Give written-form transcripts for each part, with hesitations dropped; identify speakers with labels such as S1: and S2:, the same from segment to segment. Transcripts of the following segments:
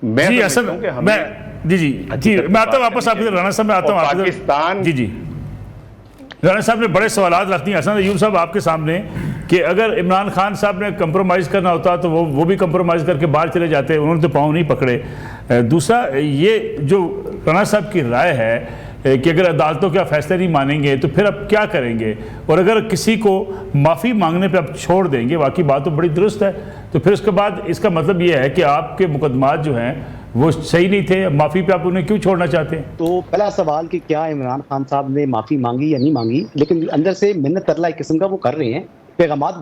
S1: मैं आता हूँ वापस आपके राणा साहब में आता हूँ।
S2: पाकिस्तान
S1: जी राणा साहब ने बड़े सवालात रख दिए हसन अय्यूब साहब आपके सामने कि अगर इमरान खान साहब ने कंप्रोमाइज़ करना होता तो वो भी कंप्रोमाइज़ करके बाहर चले जाते, उन्होंने तो पाँव नहीं पकड़े। दूसरा ये जो राणा साहब की राय है कि अगर अदालतों के फैसले नहीं मानेंगे तो फिर अब क्या करेंगे, और अगर किसी को माफ़ी मांगने पे आप छोड़ देंगे, वाकई बात तो बड़ी दुरुस्त है, तो फिर उसके बाद इसका मतलब ये है कि आपके मुकदमात जो हैं वो सही नहीं थे, माफ़ी पे आप उन्हें क्यों छोड़ना चाहते हैं?
S3: तो पहला सवाल कि क्या इमरान खान साहब ने माफ़ी मांगी या नहीं मांगी, लेकिन अंदर से मिन्नत तरला एक किस्म का वो कर रहे हैं, पैगामात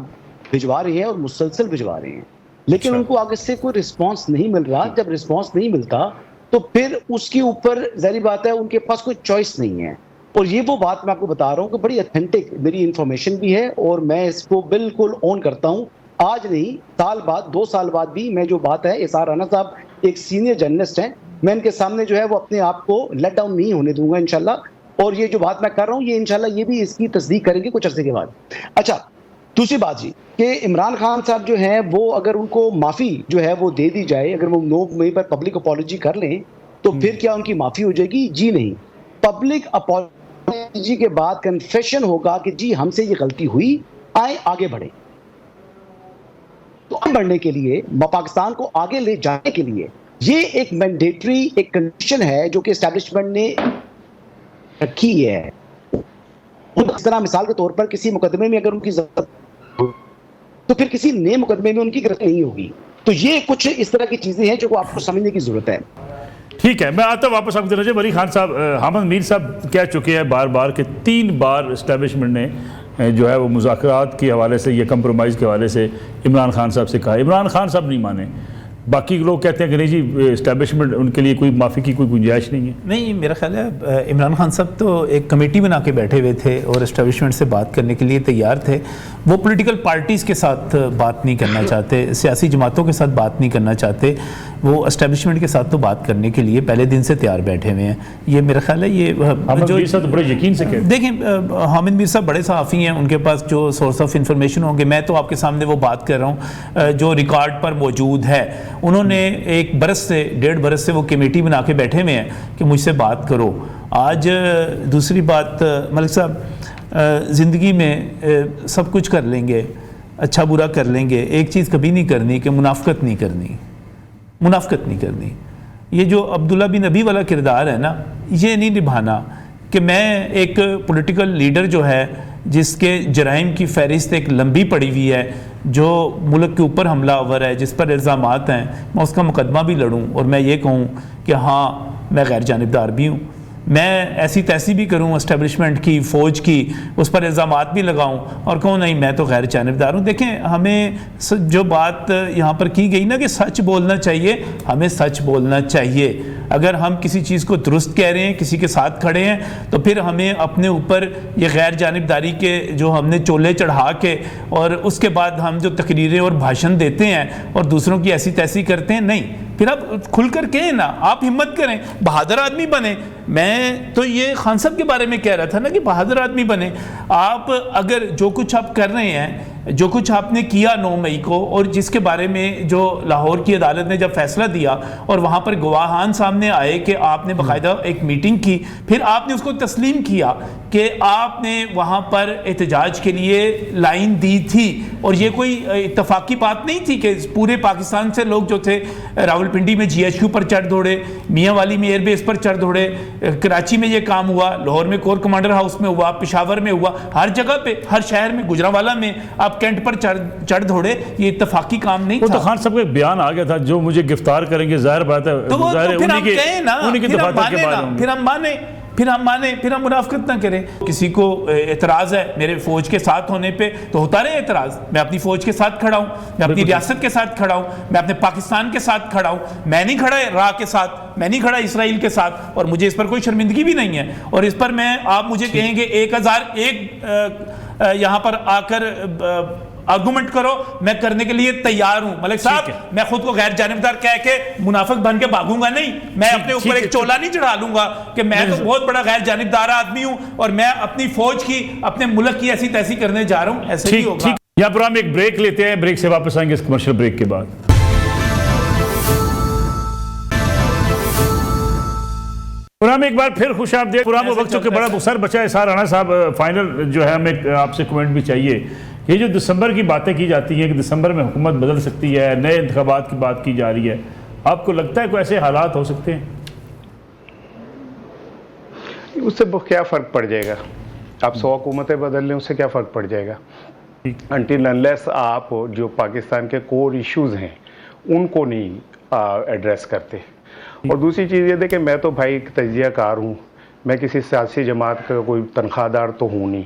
S3: भिजवा रहे हैं और मुसलसल भिजवा रहे हैं, लेकिन उनको आगे से कोई रिस्पॉन्स नहीं मिल रहा। जब रिस्पॉन्स नहीं मिलता तो फिर उसके ऊपर ज़ाहिर बात है उनके पास कोई चॉइस नहीं है। और ये वो बात मैं आपको बता रहा हूँ कि बड़ी ऑथेंटिक मेरी इंफॉर्मेशन भी है और मैं इसको बिल्कुल ऑन करता हूँ। आज नहीं, साल बाद, 2 साल बाद भी मैं जो बात है, एसआर राणा साहब एक सीनियर जर्नलिस्ट हैं, मैं इनके सामने जो है वो अपने आप को लेट डाउन नहीं होने दूंगा इंशाल्लाह। और ये जो बात मैं कर रहा हूँ ये इंशाल्लाह ये भी इसकी तस्दीक करेंगे कुछ अर्से के बाद। अच्छा, दूसरी बात जी कि इमरान खान साहब जो हैं वो अगर उनको माफ़ी जो है वो दे दी जाए, अगर वो 9 मई पर पब्लिक अपॉलॉजी कर लें तो फिर क्या उनकी माफ़ी हो जाएगी? जी नहीं। पब्लिक अपॉलॉजी के बाद कन्फेशन होगा कि जी हमसे ये गलती हुई, आए आगे बढ़े। तो आगे बढ़ने के लिए, पाकिस्तान को आगे ले जाने के लिए ये एक मैंडेटरी एक कंडीशन है जो कि एस्टैब्लिशमेंट ने रखी है। इस तरह मिसाल के तौर पर किसी मुकदमे में अगर उनकी जरूरत तो फिर किसी नए मुकदमे में उनकी गिरफ्तारी नहीं होगी। तो ये कुछ इस तरह की चीजें हैं जो आपको समझने की जरूरत है।
S1: ठीक है, मैं आता हूँ वापस आपकी तरफ। वली खान साहब, हामिद मीर साहब कह चुके हैं बार बार कि 3 बार इस्टेब्लिशमेंट ने जो है वो मुज़ाकरात के हवाले से या कंप्रोमाइज़ के हवाले से इमरान खान साहब से कहा, इमरान खान साहब नहीं माने। बाकी लोग कहते हैं कि नहीं जी इस्टेब्लिशमेंट उनके लिए कोई माफ़ी की कोई गुंजाइश नहीं है।
S4: नहीं, मेरा ख्याल है इमरान खान साहब तो एक कमेटी बना के बैठे हुए थे और इस्टेब्लिशमेंट से बात करने के लिए तैयार थे। वो पॉलिटिकल पार्टीज़ के साथ बात नहीं करना चाहते, सियासी जमातों के साथ बात नहीं करना चाहते, वो इस्टेब्लिशमेंट के साथ तो बात करने के लिए पहले दिन से तैयार बैठे हुए हैं। ये मेरा ख्याल है ये
S1: जो तो बड़े यकीन से
S4: देखें, हामिद मीर साहब बड़े सहाफ़ी हैं, उनके पास जो सोर्स ऑफ इंफॉर्मेशन होंगे, मैं तो आपके सामने वो बात कर रहा हूँ जो रिकॉर्ड पर मौजूद है। उन्होंने 1 बरस से 1.5 बरस से वो कमेटी बना के बैठे हुए हैं कि मुझसे बात करो। आज दूसरी बात, मलिक साहब, ज़िंदगी में सब कुछ कर लेंगे, अच्छा बुरा कर लेंगे, एक चीज़ कभी नहीं करनी कि मुनाफ़कत नहीं करनी, मुनाफ़कत नहीं करनी। ये जो अब्दुल्ला बिन अबी वाला किरदार है ना, ये नहीं निभाना कि मैं एक पॉलिटिकल लीडर जो है जिसके जराइम की फहरिस्त एक लंबी पड़ी हुई है, जो मुल्क के ऊपर हमलावर है, जिस पर इल्ज़ामात हैं, मैं उसका मुकदमा भी लड़ूं और मैं ये कहूं कि हाँ मैं गैर जानिबदार भी हूं, मैं ऐसी तैसी भी करूं इस्टेब्लिशमेंट की, फ़ौज की, उस पर इल्ज़ामात भी लगाऊं और कहूँ नहीं मैं तो गैर जानिबदार हूँ। देखें, हमें जो बात यहाँ पर की गई ना कि सच बोलना चाहिए, हमें सच बोलना चाहिए। अगर हम किसी चीज़ को दुरुस्त कह रहे हैं, किसी के साथ खड़े हैं, तो फिर हमें अपने ऊपर ये गैर जानिबदारी के जो हमने चोले चढ़ा के और उसके बाद हम जो तकरीरें और भाषण देते हैं और दूसरों की ऐसी तैसी करते हैं, नहीं, फिर आप खुलकर कहें ना, आप हिम्मत करें, बहादुर आदमी बने। मैं तो ये खान साहब के बारे में कह रहा था ना कि बहादुर आदमी बने। आप अगर जो कुछ आप कर रहे हैं, जो कुछ आपने किया 9 मई को, और जिसके बारे में जो लाहौर की अदालत ने जब फैसला दिया और वहाँ पर गवाहान सामने आए कि आपने बाकायदा एक मीटिंग की, फिर आपने उसको तस्लीम किया कि आपने वहाँ पर एहतजाज के लिए लाइन दी थी, और ये कोई इत्तफाकी बात नहीं थी कि पूरे पाकिस्तान से लोग जो थे रावलपिंडी में GHQ पर चढ़ दौड़े, मियाँ वाली में एयरबेस पर चढ़ दौड़े, कराची में ये काम हुआ, लाहौर में कोर कमांडर हाउस में हुआ, पेशावर में हुआ, हर जगह पे, हर शहर में, गुजरांवाला में आप कैंट पर चढ़ दौड़े। ये इत्तफाकी काम नहीं था।
S1: तो खान साहब का बयान आ गया था, जो मुझे गिरफ्तार करेंगे, जाहिर बात है,
S4: तो फिर हम माने, फिर हम मुनाफकत ना करें। किसी को एतराज़ है मेरे फौज के साथ होने पे, तो होता रहे एतराज़। मैं अपनी फौज के साथ खड़ा हूँ, मैं अपनी रियासत के साथ खड़ा हूँ, मैं अपने पाकिस्तान के साथ खड़ा हूँ। मैं नहीं खड़ा राह के साथ, मैं नहीं खड़ा इसराइल के साथ, और मुझे इस पर कोई शर्मिंदगी भी नहीं है। और इस पर मैं, आप मुझे कहेंगे 1001 यहाँ पर आकर आर्गुमेंट करो, मैं करने के लिए तैयार हूं। मलिक साहब, मैं खुद को गैर जानिबदार कह के मुनाफिक बन के भागूंगा नहीं। मैं अपने ऊपर एक चोला नहीं चढ़ा लूंगा कि मैं तो बहुत बड़ा गैर जानिबदार आदमी हूं और मैं अपनी फौज की, अपने मुल्क की ऐसी तैसी करने जा रहा हूं। ऐसे ही होगा।
S1: यहाँ पर हम एक ब्रेक लेते हैं, ब्रेक से वापस आएंगे इस कमर्शियल ब्रेक के बाद। प्रोग्राम एक बार फिर खुश आमदीद। प्रोग्राम वक्त चूंकि बड़ा मुख्तसर बचा है, सार राणा साहब फाइनल जो है हमें आपसे कमेंट भी चाहिए। ये जो दिसंबर की बातें की जाती हैं कि दिसंबर में हुकूमत बदल सकती है, नए इंतखाबात की बात की जा रही है, आपको लगता है कोई ऐसे हालात हो सकते हैं?
S2: उससे क्या फ़र्क पड़ जाएगा? आप 100 हुकूमतें बदल लें, उससे क्या फ़र्क पड़ जाएगा? अनटिल अनलेस आप जो पाकिस्तान के कोर इश्यूज हैं उनको नहीं एड्रेस करते। और दूसरी चीज़ ये देखिए, मैं तो भाई एक तजियाकार हूँ, मैं किसी सियासी जमात का कोई तनख्वाहदार तो हूँ नहीं,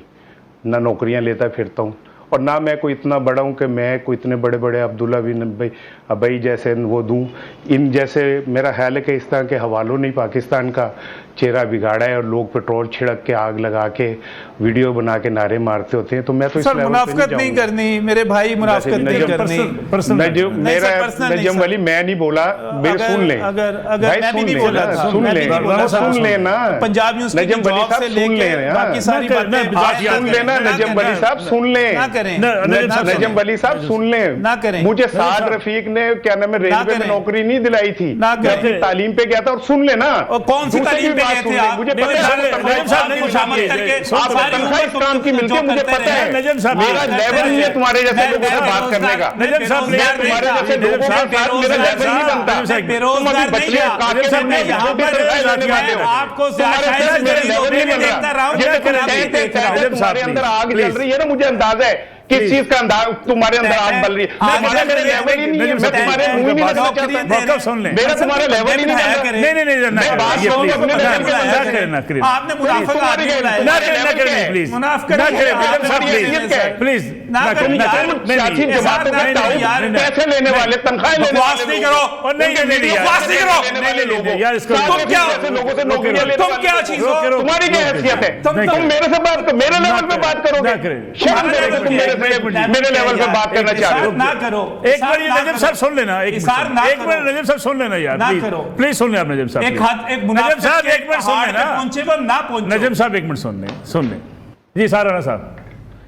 S2: ना नौकरियाँ लेता फिरता हूँ, और ना मैं कोई इतना बड़ा हूँ कि मैं कोई इतने बड़े बड़े अब्दुल्ला बिन अबई जैसे वो दूँ। इन जैसे मेरा ख्याल है कि इस तरह के हवालों ने पाकिस्तान का चेहरा बिगाड़ा है, और लोग पेट्रोल छिड़क के आग लगा के वीडियो बना के नारे मारते होते हैं। तो मैं तो इस लेवल पे
S4: मुनाफिकत नहीं करनी मेरे भाई, मुनाफिकत नहीं करनी।
S2: नजम वली मैं नहीं बोला, मेरे सुन लें,
S4: अगर मैं भी नहीं बोला था,
S2: सुन लेना
S4: पंजाब न्यूज़ की
S2: नजम वली साहब, सुन लें,
S4: बाकी सारी बातें
S2: सुन लेना नजम वली साहब, सुन लें, नजम वली साहब सुन लें,
S4: ना करें।
S2: मुझे साद रफीक ने क्या नाम है रेलवे में नौकरी नहीं दिलाई थी, मैं अपनी तालीम पे गया था। और सुन लेना,
S4: कौन सी तालीम पे गए थे आप?
S2: मुझे पता है तनख्वाह इस काम की मिलती है, मुझे पता है। मेरा लेवल नहीं है तुम्हारे जैसे लोगों से बात करने का। तुम्हारे जैसे लोगों के साथ मेरा लेवल नहीं बनता। तुम अभी बच्चे काके सामने
S4: आपको
S2: मेरा लेवल नहीं बन रहा। तुम्हारे अंदर आग जल रही है ना, मुझे अंदाजा है किस चीज का अंदाज तुम्हारे अंदर आग बल रही है। तुम्हारा मेरा लेवल ही नहीं है, मैं तुम्हारे मुंह ही नहीं लगना चाहता।
S1: सुन ले,
S2: मेरा तुम्हारा लेवल ही नहीं है।
S1: नहीं
S2: मैं बात करूंगा अपने लेवल के अंदर।
S4: आपने मुनाफिक आदमी बुलाया,
S1: ना करें प्लीज, ना करें प्लीज,
S2: ना करें। सियासी जमातों के ताउत पैसे लेने वाले, तनख्वाह लेने वाले
S4: नहीं करो,
S1: और नहीं
S2: वाले लोगों
S1: यार, इसको
S2: तुम क्या लोगों से नौकरियां लेने
S4: तुम क्या चीज हो?
S2: तुम्हारी क्या हैसियत है? तुम मेरे से बात करो, मेरे लेवल पे बात करोगे, शर्म करो तुम मेरे लेवल पे बात करना चाह रहे हो।
S4: ना करो,
S1: एक बार ये नजम साहब सुन लेना, एक मिनट नजम साहब सुन लेना यार, प्लीज सुन ले आप नजम साहब, नजम साहब एक मिनट सुन लेना,
S4: पहुंचे को ना पहुंचे,
S1: नजम साहब एक मिनट सुन ले जी। सार राणा साहब,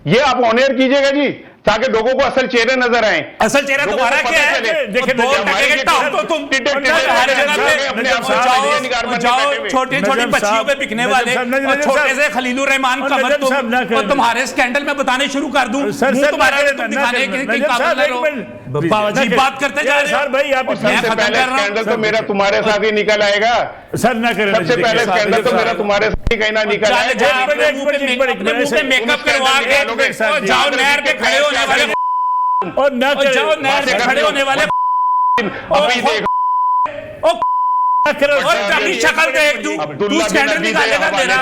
S2: ये आप ऑनएयर कीजिएगा जी, ताकि लोगों को असल चेहरे नजर आए।
S4: असल चेहरा तुम्हारा क्या है?
S1: देखिए
S4: जाओ छोटे छोटे बच्चियों पे बिकने वाले और छोटे से खलीलुर रहमान कमर तुम तुम्हारे स्कैंडल में बताने शुरू कर दूं, तुम्हारे दिखाने की बावजूद बात करते जा रहे
S1: सर भाई। आप
S2: सबसे पहले स्कैंडल तो मेरा तुम्हारे साथ ही निकल आएगा
S1: सर, ना करें।
S2: सबसे पहले स्कैंडल तो मेरा तुम्हारे साथ ही कहीं ना निकल आएगा।
S4: मेकअप करवा के जाओ नहर पे खड़े होने वाले,
S1: और ना
S4: जाओ नहर पे खड़े होने वाले,
S2: अभी देखो
S4: और अपनी शक्ल देख, तू स्कैंडल निकालेगा मेरा,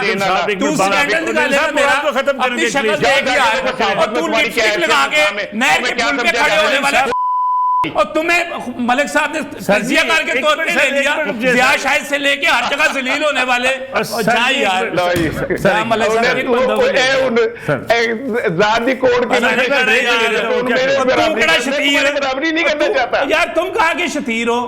S4: तू स्कैंडल निकालेगा मेरा, अपनी शक्ल देख यार, और तू लिपस्टिक लगा के नहर के पुल पे खड़े होने वाले, और तुम्हें मलिक साहब ने तजियाकार के तौर पे ले लिया, ब्याह शायद से लेके हर जगह जलील होने वाले। और जाए यार मलिक
S2: ज़ाती कोड के बराबरी नहीं करना चाहता
S4: यार। तुम कहाँ के शतीर हो,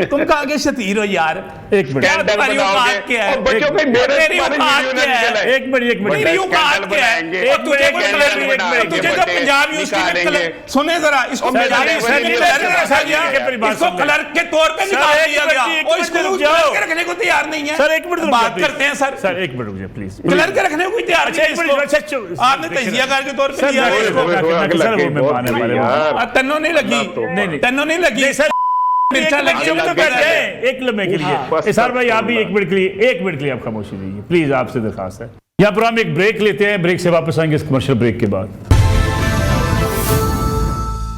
S4: तुम कहाँ के शतीर हो यार?
S1: एक मिनट,
S4: क्या तुम्हारी औकात क्या है?
S2: बच्चों को
S4: मेरी औकात क्या है?
S1: एक मिनट,
S4: मेरी औकात क्या है? और तुझे तुझे जो पंजाब यूनिवर्सिटी सुने जरा, इसको इसको क्लर्क के तौर पे निकाल दिया गया और इसको क्लर्क रखने को तैयार नहीं है।
S1: सर एक मिनट
S4: बात करते हैं सर,
S1: सर एक मिनट रुकिए प्लीज।
S4: क्लर्क रखने को तैयार नहीं है, आपने तजियाकार के तौर पे लिया है। तन्नो नहीं लगी, तन्नो नहीं लगी सर,
S1: एक लम्हे के लिए। इसार भाई आप भी एक मिनट के लिए आप खामोशी दीजिए प्लीज, आपसे दरखास्त है। यहाँ पर हम एक ब्रेक लेते हैं, ब्रेक से वापस आएंगे इस कमर्शियल ब्रेक के बाद।